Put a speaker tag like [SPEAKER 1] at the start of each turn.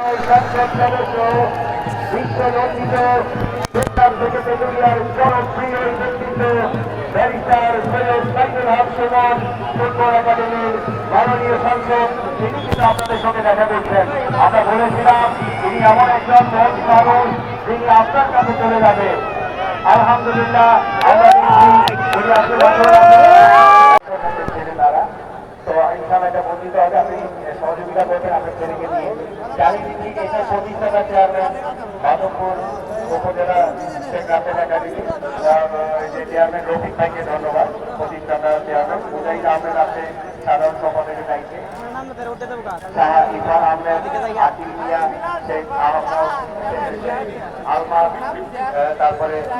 [SPEAKER 1] সংসদ সদস্য বিশ্বনন্দিত বেতার থেকে তেঁতুলিয়ার জনপ্রিয় ব্যক্তিত্ব ব্যারিস্টার সৈয়দ সাইদুল হক সুমন ফুটবল একাডেমির মাননীয় সংসদ, তিনি কিন্তু আপনাদের সঙ্গে দেখা দিচ্ছেন। আমরা বলেছিলাম তিনি এমন একজন মহৎ মানুষ যিনি আপনার কাছে চলে যাবে। আলহামদুলিল্লাহ আমরা দেখছি আসলে তারা তো ইনশাআল্লাহ এটা বর্ধিত হবে। আপনি সহযোগিতা করবেন আপনার ছেলেকে নিয়ে। জানিয়ে দিচ্ছি এটা প্রতিষ্ঠাতা চেয়ারম্যান মাধবপুর উপজেলা শেখ রাসেল একাডেমি যে চেয়ারম্যান রফিক ভাইকে ধন্যবাদ। প্রতিষ্ঠাতা চেয়ারম্যান মুজাহিদ আহমেদ আছে সাধারণ সম্পাদকের দায়িত্বে, শাহ ইরফান আহমেদ, আকিল মিয়া, শেখ আহমদ আলমার, তারপরে এটা